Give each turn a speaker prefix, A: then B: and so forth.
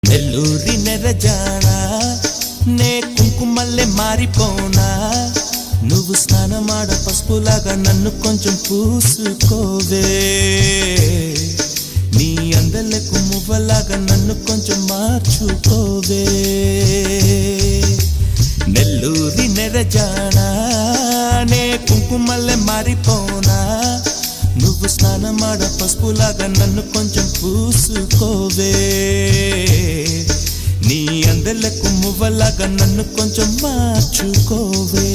A: నెల్లూరి నెరజానా నే కుంకుమల్లె మారిపోనా నువ్వు స్నానమాడ పసుపులాగా నన్ను కొంచెం పూసుకోవే నీ అందలకు మువ్వలాగా నన్ను కొంచెం మార్చుకోవే నెల్లూరి నెరజానా నే కుంకుమల్లె మారిపోనా నువ్వు స్నానమాడ పసుపులాగా నన్ను కొంచెం పూసుకోవే నీ అందలకు మువ్వలాగా నన్ను కొంచెం మార్చుకోవే